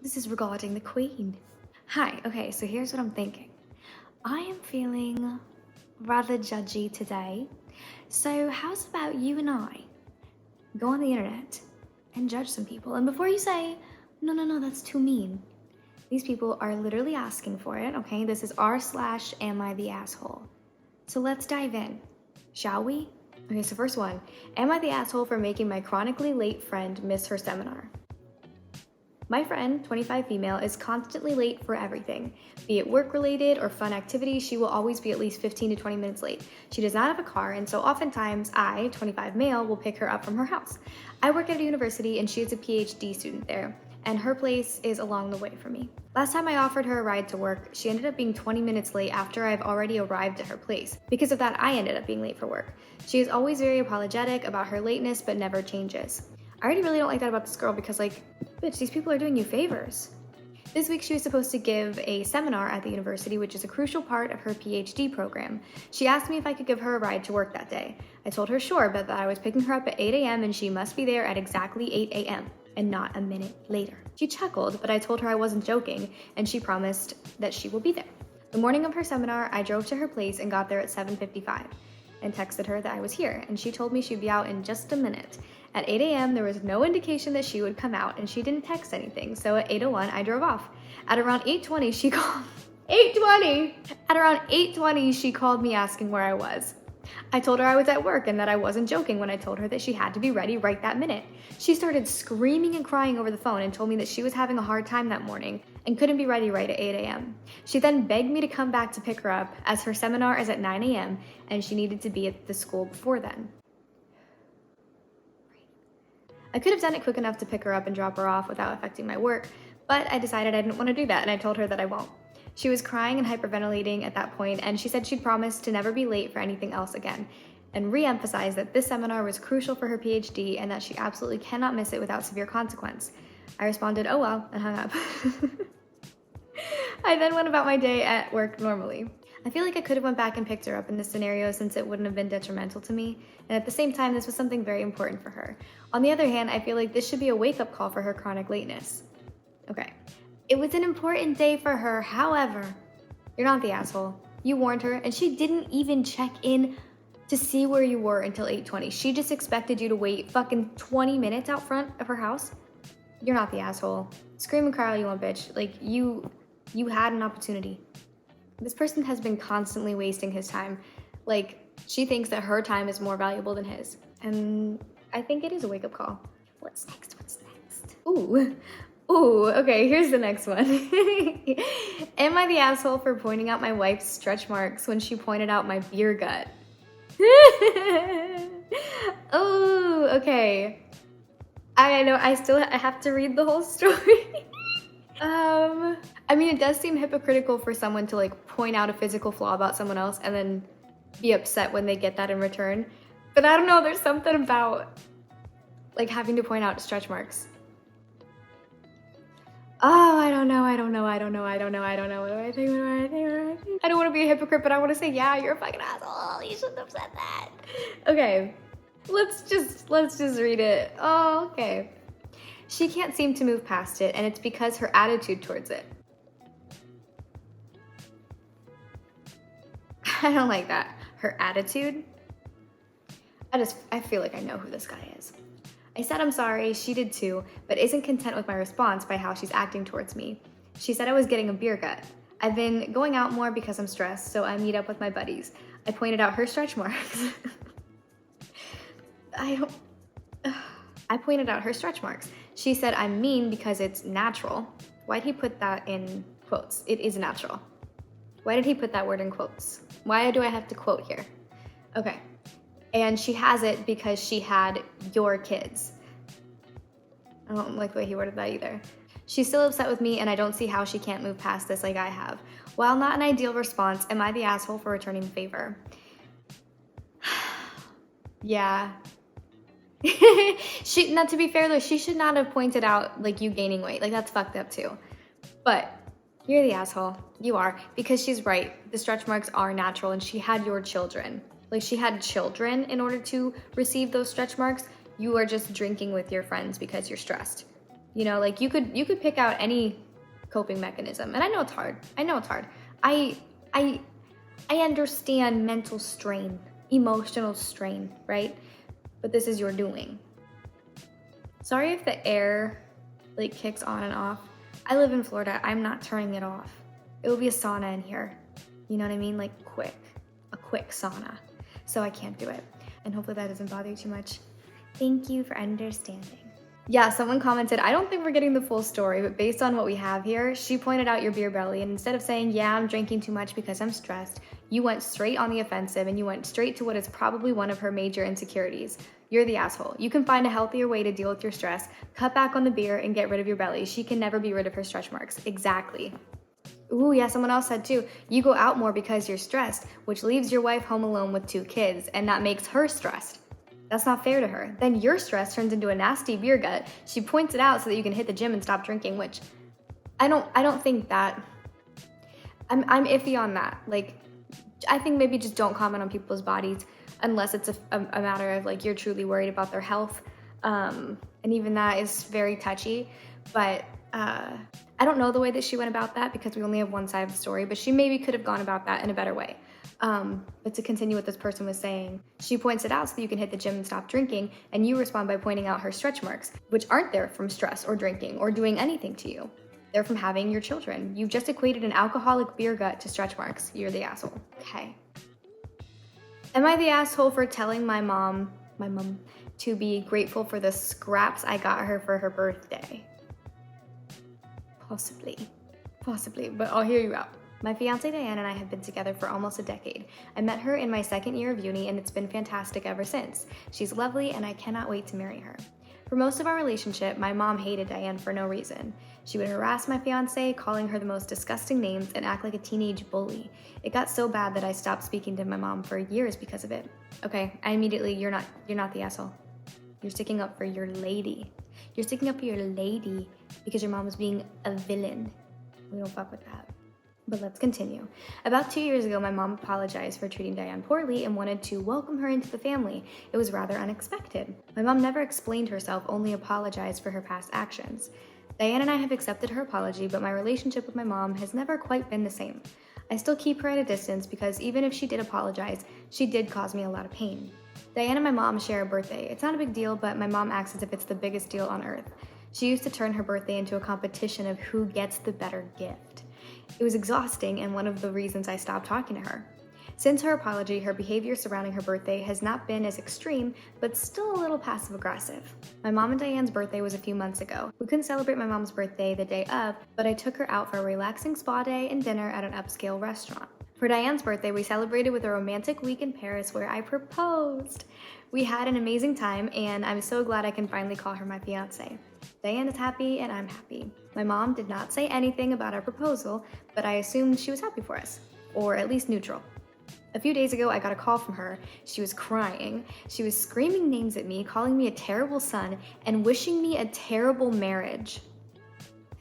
This is regarding the Queen. Hi, okay, so here's what I'm thinking. I am feeling rather judgy today. So how's about you and I go on the internet and judge some people? And before you say, no, that's too mean. These people are literally asking for it, okay? This is r/AmITheA. So let's dive in, shall we? Okay, so first one, am I the asshole for making my chronically late friend miss her seminar? My friend, 25 female, is constantly late for everything. Be it work-related or fun activities, she will always be at least 15 to 20 minutes late. She does not have a car, and so oftentimes I, 25 male, will pick her up from her house. I work at a university and she is a PhD student there, and her place is along the way from me. Last time I offered her a ride to work, she ended up being 20 minutes late after I've already arrived at her place. Because of that, I ended up being late for work. She is always very apologetic about her lateness, but never changes. I already really don't like that about this girl because, like, bitch, these people are doing you favors. This week she was supposed to give a seminar at the university, which is a crucial part of her PhD program. She asked me if I could give her a ride to work that day. I told her sure, but that I was picking her up at 8 a.m. and she must be there at exactly 8 a.m. and not a minute later. She chuckled, but I told her I wasn't joking, and she promised that she will be there. The morning of her seminar, I drove to her place and got there at 7:55 and texted her that I was here, and she told me she'd be out in just a minute. At 8 a.m., there was no indication that she would come out, and she didn't text anything, so at 8:01, I drove off. At around 8:20, she called... 8:20! At around 8:20, she called me asking where I was. I told her I was at work and that I wasn't joking when I told her that she had to be ready right that minute. She started screaming and crying over the phone and told me that she was having a hard time that morning and couldn't be ready right at 8 a.m. She then begged me to come back to pick her up as her seminar is at 9 a.m. and she needed to be at the school before then. I could have done it quick enough to pick her up and drop her off without affecting my work, but I decided I didn't want to do that and I told her that I won't. She was crying and hyperventilating at that point, and she said she'd promised to never be late for anything else again, and re-emphasized that this seminar was crucial for her PhD and that she absolutely cannot miss it without severe consequence. I responded, oh well, and hung up. I then went about my day at work normally. I feel like I could have went back and picked her up in this scenario since it wouldn't have been detrimental to me, and at the same time, this was something very important for her. On the other hand, I feel like this should be a wake-up call for her chronic lateness. Okay. It was an important day for her, however, you're not the asshole. You warned her, and she didn't even check in to see where you were until 8:20. She just expected you to wait fucking 20 minutes out front of her house. You're not the asshole. Scream and cry all you want, bitch. Like, you had an opportunity. This person has been constantly wasting his time. Like, she thinks that her time is more valuable than his. And I think it is a wake-up call. What's next? Ooh, okay, here's the next one. Am I the asshole for pointing out my wife's stretch marks when she pointed out my beer gut? Oh, okay. I know, I have to read the whole story. I mean, it does seem hypocritical for someone to like point out a physical flaw about someone else and then be upset when they get that in return. But I don't know, there's something about like having to point out stretch marks. Oh, I don't know. What do I think? I don't want to be a hypocrite, but I want to say, yeah, you're a fucking asshole. You shouldn't have said that. Okay, let's just read it. Oh, okay. She can't seem to move past it, and it's because her attitude towards it. I don't like that. Her attitude? I feel like I know who this guy is. I said I'm sorry, she did too, but isn't content with my response by how she's acting towards me. She said I was getting a beer gut. I've been going out more because I'm stressed, so I meet up with my buddies. I pointed out her stretch marks. I pointed out her stretch marks. She said I'm mean because it's natural. Why'd he put that in quotes? It is natural. Why did he put that word in quotes? Why do I have to quote here? Okay. And she has it because she had your kids. I don't like the way he worded that either. She's still upset with me and I don't see how she can't move past this like I have. While not an ideal response, am I the asshole for returning the favor? Yeah. Not to be fair though, she should not have pointed out like you gaining weight. Like that's fucked up too. But you're the asshole. You are. Because she's right. The stretch marks are natural and she had your children. Like she had children in order to receive those stretch marks. You are just drinking with your friends because you're stressed. You know, like you could pick out any coping mechanism. And I know it's hard. I understand mental strain, emotional strain, right? But this is your doing. Sorry if the air like kicks on and off. I live in Florida. I'm not turning it off. It will be a sauna in here. You know what I mean? Like a quick sauna. So I can't do it. And hopefully that doesn't bother you too much. Thank you for understanding. Yeah, someone commented, I don't think we're getting the full story, but based on what we have here, she pointed out your beer belly, and instead of saying, yeah, I'm drinking too much because I'm stressed, you went straight on the offensive and you went straight to what is probably one of her major insecurities. You're the asshole. You can find a healthier way to deal with your stress, cut back on the beer, and get rid of your belly. She can never be rid of her stretch marks. Exactly. Ooh, yeah, someone else said too, you go out more because you're stressed, which leaves your wife home alone with 2 kids, and that makes her stressed. That's not fair to her. Then your stress turns into a nasty beer gut. She points it out so that you can hit the gym and stop drinking, which I don't think that, I'm iffy on that. Like, I think maybe just don't comment on people's bodies unless it's a matter of like you're truly worried about their health. And even that is very touchy, but I don't know the way that she went about that because we only have one side of the story, but she maybe could have gone about that in a better way. But to continue what this person was saying, she points it out so that you can hit the gym and stop drinking, and you respond by pointing out her stretch marks, which aren't there from stress or drinking or doing anything to you. They're from having your children. You've just equated an alcoholic beer gut to stretch marks. You're the asshole. Okay. Am I the asshole for telling my mom, to be grateful for the scraps I got her for her birthday? Possibly, but I'll hear you out. My fiance Diane and I have been together for almost a decade. I met her in my 2nd year of uni and it's been fantastic ever since. She's lovely and I cannot wait to marry her. For most of our relationship, my mom hated Diane for no reason. She would harass my fiance, calling her the most disgusting names and act like a teenage bully. It got so bad that I stopped speaking to my mom for years because of it. Okay, you're not the asshole. You're sticking up for your lady. You're sticking up for your lady because your mom was being a villain. We don't fuck with that. But let's continue. About 2 years ago, my mom apologized for treating Diane poorly and wanted to welcome her into the family. It was rather unexpected. My mom never explained herself, only apologized for her past actions. Diane and I have accepted her apology, but my relationship with my mom has never quite been the same. I still keep her at a distance because even if she did apologize, she did cause me a lot of pain. Diane and my mom share a birthday. It's not a big deal, but my mom acts as if it's the biggest deal on earth. She used to turn her birthday into a competition of who gets the better gift. It was exhausting and one of the reasons I stopped talking to her. Since her apology, her behavior surrounding her birthday has not been as extreme, but still a little passive-aggressive. My mom and Diane's birthday was a few months ago. We couldn't celebrate my mom's birthday the day of, but I took her out for a relaxing spa day and dinner at an upscale restaurant. For Diane's birthday, we celebrated with a romantic week in Paris where I proposed. We had an amazing time, and I'm so glad I can finally call her my fiance. Diane is happy, and I'm happy. My mom did not say anything about our proposal, but I assumed she was happy for us, or at least neutral. A few days ago, I got a call from her. She was crying. She was screaming names at me, calling me a terrible son, and wishing me a terrible marriage.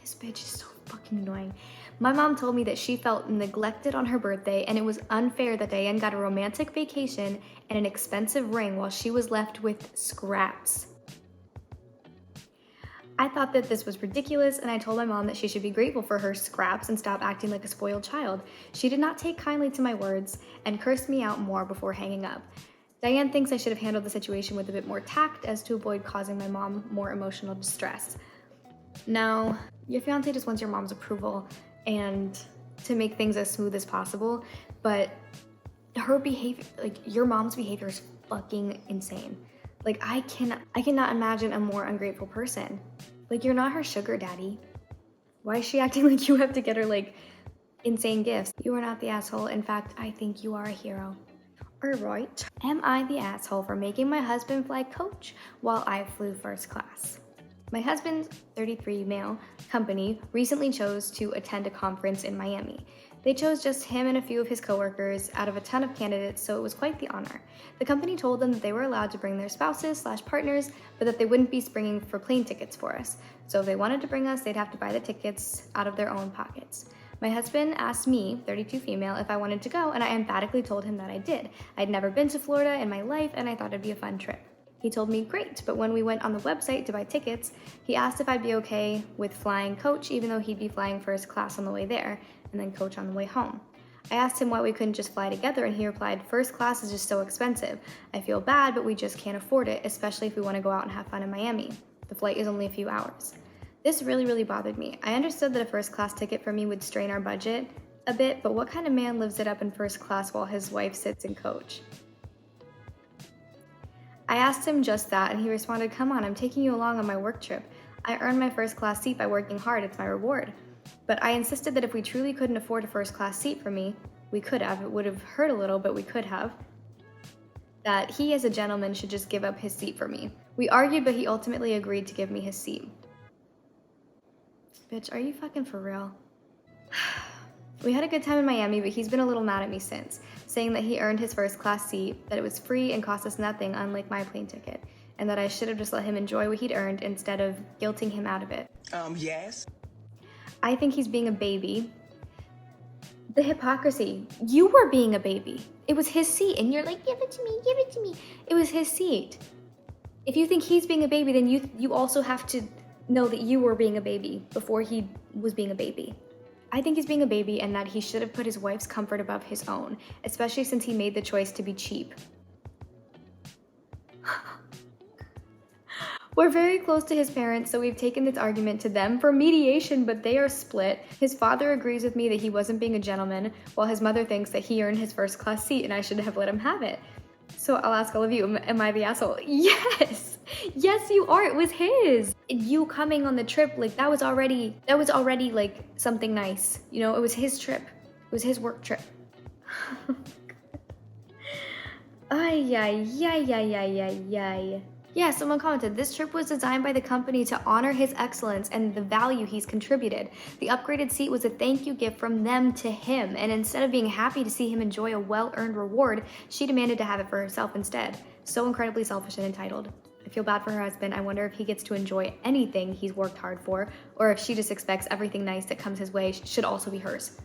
This bitch is so fucking annoying. My mom told me that she felt neglected on her birthday, and it was unfair that Diane got a romantic vacation and an expensive ring while she was left with scraps. I thought that this was ridiculous, and I told my mom that she should be grateful for her scraps and stop acting like a spoiled child. She did not take kindly to my words and cursed me out more before hanging up. Diane thinks I should have handled the situation with a bit more tact as to avoid causing my mom more emotional distress. Now, your fiance just wants your mom's approval and to make things as smooth as possible, but her behavior, like your mom's behavior is fucking insane. Like I cannot imagine a more ungrateful person. Like you're not her sugar daddy. Why is she acting like you have to get her like insane gifts? You are not the asshole. In fact, I think you are a hero. Alright. Am I the asshole for making my husband fly coach while I flew first class? My husband's 33 male company recently chose to attend a conference in Miami. They chose just him and a few of his coworkers out of a ton of candidates, so it was quite the honor. The company told them that they were allowed to bring their spouses/partners, but that they wouldn't be springing for plane tickets for us. So if they wanted to bring us, they'd have to buy the tickets out of their own pockets. My husband asked me, 32 female, if I wanted to go, and I emphatically told him that I did. I'd never been to Florida in my life, and I thought it'd be a fun trip. He told me great, but when we went on the website to buy tickets, he asked if I'd be okay with flying coach even though he'd be flying first class on the way there and then coach on the way home. I asked him why we couldn't just fly together, and he replied, first class is just so expensive. I feel bad, but we just can't afford it, especially if we want to go out and have fun in Miami. The flight is only a few hours. This really bothered me. I understood that a first class ticket for me would strain our budget a bit, but what kind of man lives it up in first class while his wife sits in coach? I asked him just that, and he responded, come on, I'm taking you along on my work trip. I earned my first class seat by working hard, it's my reward. But I insisted that if we truly couldn't afford a first class seat for me, we could have. It would have hurt a little, but we could have. That he as a gentleman should just give up his seat for me. We argued, but he ultimately agreed to give me his seat. Bitch, are you fucking for real? We had a good time in Miami, but he's been a little mad at me since, saying that he earned his first class seat, that it was free and cost us nothing, unlike my plane ticket, and that I should have just let him enjoy what he'd earned instead of guilting him out of it. Yes. I think he's being a baby. The hypocrisy. You were being a baby. It was his seat, and you're like, give it to me, give it to me. It was his seat. If you think he's being a baby, then you also have to know that you were being a baby before he was being a baby. I think he's being a baby and that he should have put his wife's comfort above his own, especially since he made the choice to be cheap. We're very close to his parents, so we've taken this argument to them for mediation, but they are split. His father agrees with me that he wasn't being a gentleman, while his mother thinks that he earned his first class seat and I should have let him have it. So I'll ask all of you, am I the asshole? Yes! Yes, you are. It was his. You coming on the trip, like, that was already like something nice. You know, it was his trip. It was his work trip. Ay, ay, ay, ay, ay, ay, ay. Yeah, someone commented, this trip was designed by the company to honor his excellence and the value he's contributed. The upgraded seat was a thank you gift from them to him, and instead of being happy to see him enjoy a well-earned reward, she demanded to have it for herself instead. So incredibly selfish and entitled. I feel bad for her husband. I wonder if he gets to enjoy anything he's worked hard for, or if she just expects everything nice that comes his way should also be hers.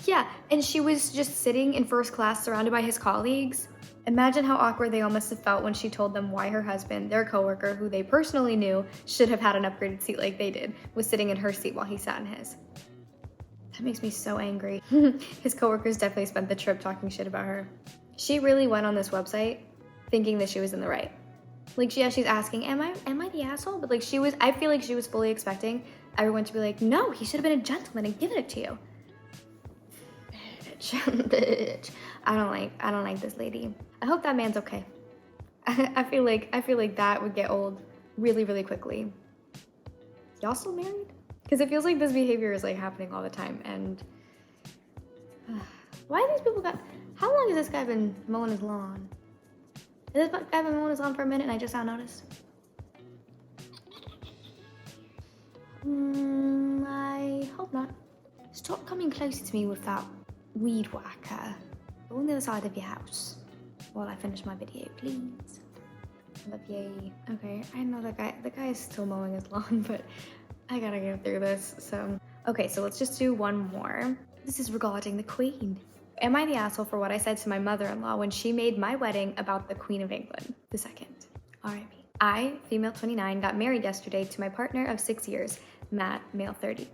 Yeah, and she was just sitting in first class surrounded by his colleagues. Imagine how awkward they all must have felt when she told them why her husband, their coworker, who they personally knew should have had an upgraded seat like they did, was sitting in her seat while he sat in his. That makes me so angry. His coworkers definitely spent the trip talking shit about her. She really went on this website thinking that she was in the right. Like, yeah, she's asking, am I the asshole? But like, I feel like she was fully expecting everyone to be like, no, he should have been a gentleman and given it to you. Bitch. I don't like this lady. I hope that man's okay. I feel like that would get old really quickly. Y'all still married? Because it feels like this behavior is like happening all the time. And why these people how long has this guy been mowing his lawn? Has this guy been mowing his lawn for a minute and I just now noticed? I hope not. Stop coming closer to me with that weed whacker. Go on the other side of your house while I finish my video, please. Love you. Okay, I know the guy is still mowing his lawn, but I gotta get through this, so. Okay, so let's just do one more. This is regarding the Queen. Am I the asshole for what I said to my mother-in-law when she made my wedding about the Queen of England II? R.I.P. I, female 29, got married yesterday to my partner of 6 years, Matt, male 30.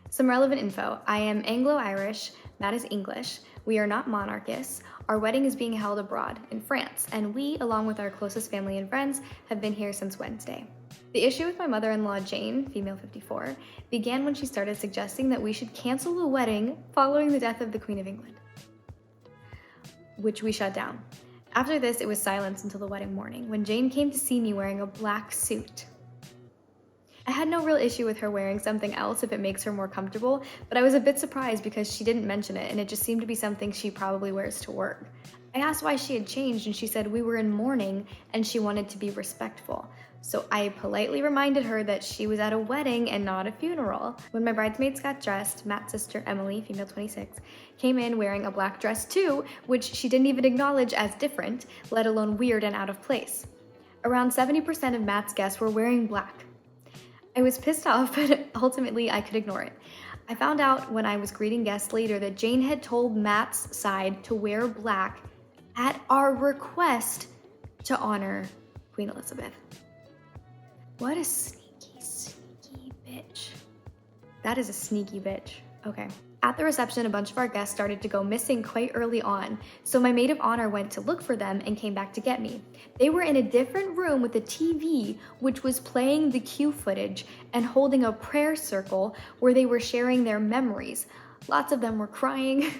Some relevant info. I am Anglo-Irish, Matt is English. We are not monarchists. Our wedding is being held abroad in France, and we, along with our closest family and friends, have been here since Wednesday. The issue with my mother-in-law, Jane, female 54, began when she started suggesting that we should cancel the wedding following the death of the Queen of England, which we shut down. After this, it was silence until the wedding morning, when Jane came to see me wearing a black suit. I had no real issue with her wearing something else if it makes her more comfortable, but I was a bit surprised because she didn't mention it and it just seemed to be something she probably wears to work. I asked why she had changed and she said we were in mourning and she wanted to be respectful. So I politely reminded her that she was at a wedding and not a funeral. When my bridesmaids got dressed, Matt's sister Emily, female 26, came in wearing a black dress too, which she didn't even acknowledge as different, let alone weird and out of place. Around 70% of Matt's guests were wearing black. I was pissed off, but ultimately I could ignore it. I found out when I was greeting guests later that Jane had told Matt's side to wear black at our request to honor Queen Elizabeth. What a sneaky bitch. That is a sneaky bitch. Okay. At the reception, a bunch of our guests started to go missing quite early on, so my maid of honor went to look for them and came back to get me. They were in a different room with a TV, which was playing the Q footage and holding a prayer circle where they were sharing their memories. Lots of them were crying.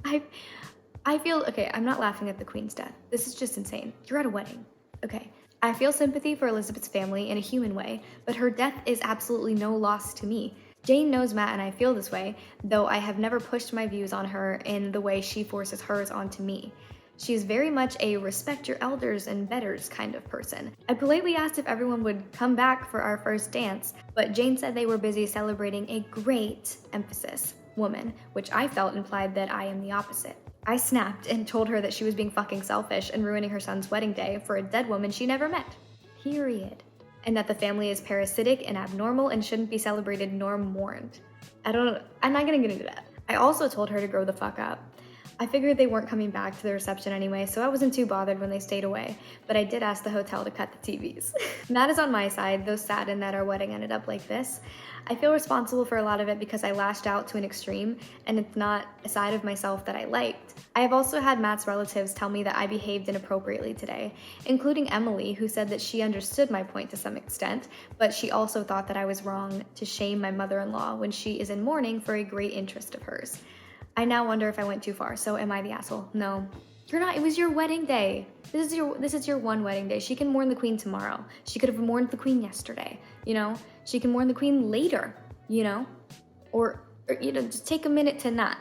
I feel, okay, I'm not laughing at the Queen's death. This is just insane. You're at a wedding. Okay. I feel sympathy for Elizabeth's family in a human way, but her death is absolutely no loss to me. Jane knows Matt and I feel this way, though I have never pushed my views on her in the way she forces hers onto me. She is very much a respect your elders and betters kind of person. I politely asked if everyone would come back for our first dance, but Jane said they were busy celebrating a great, emphasis, woman, which I felt implied that I am the opposite. I snapped and told her that she was being fucking selfish and ruining her son's wedding day for a dead woman she never met. Period. And that the family is parasitic and abnormal and shouldn't be celebrated nor mourned. I'm not gonna get into that. I also told her to grow the fuck up. I figured they weren't coming back to the reception anyway, so I wasn't too bothered when they stayed away, but I did ask the hotel to cut the TVs. Matt is on my side, though saddened that our wedding ended up like this. I feel responsible for a lot of it because I lashed out to an extreme, and it's not a side of myself that I liked. I have also had Matt's relatives tell me that I behaved inappropriately today, including Emily, who said that she understood my point to some extent, but she also thought that I was wrong to shame my mother-in-law when she is in mourning for a great interest of hers. I now wonder if I went too far, so am I the asshole? No. You're not, it was your wedding day. This is your one wedding day. She can mourn the Queen tomorrow. She could have mourned the Queen yesterday, you know? She can mourn the Queen later, you know? Or you know, just take a minute to not,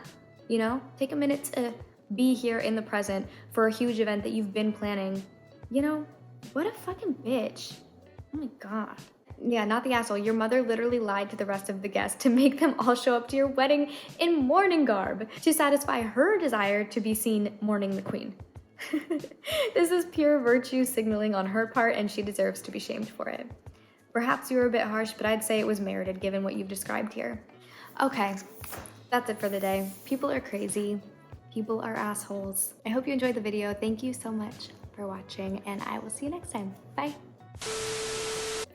you know? Take a minute to be here in the present for a huge event that you've been planning. You know, what a fucking bitch. Oh my God. Yeah, not the asshole. Your mother literally lied to the rest of the guests to make them all show up to your wedding in mourning garb to satisfy her desire to be seen mourning the Queen. This is pure virtue signaling on her part, and she deserves to be shamed for it. Perhaps you were a bit harsh, but I'd say it was merited given what you've described here. Okay, that's it for the day. People are crazy. People are assholes. I hope you enjoyed the video. Thank you so much for watching, and I will see you next time. Bye.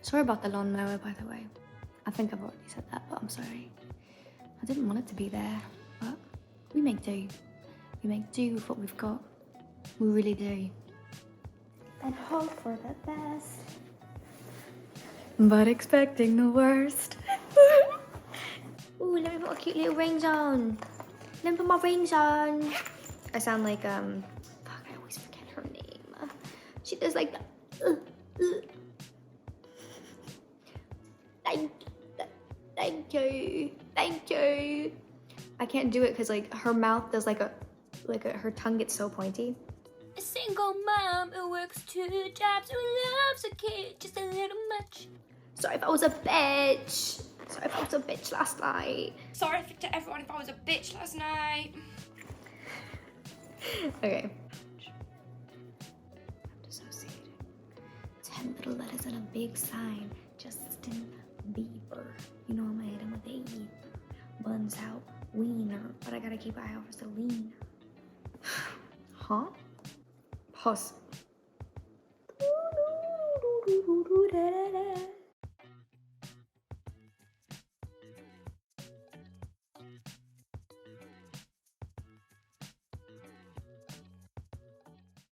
Sorry about the lawnmower, by the way. I think I've already said that, but I'm sorry. I didn't want it to be there, but we make do. We make do with what we've got. We really do. And hope for the best, but expecting the worst. Ooh, let me put a cute little rings on. Let me put my rings on. I sound like, fuck, I always forget her name. She does like the, Thank you. I can't do it because like her mouth does her tongue gets so pointy. A single mom who works 2 jobs, who loves a kid just a little much. Sorry if I was a bitch. Sorry if I was a bitch last night. Sorry to everyone if I was a bitch last night. Okay. I'm dissociating. 10 little letters and a big sign. Justin Bieber. You know I'm gonna hit him with a buns out wiener, but I gotta keep an eye out for Celine. Huh? Pause.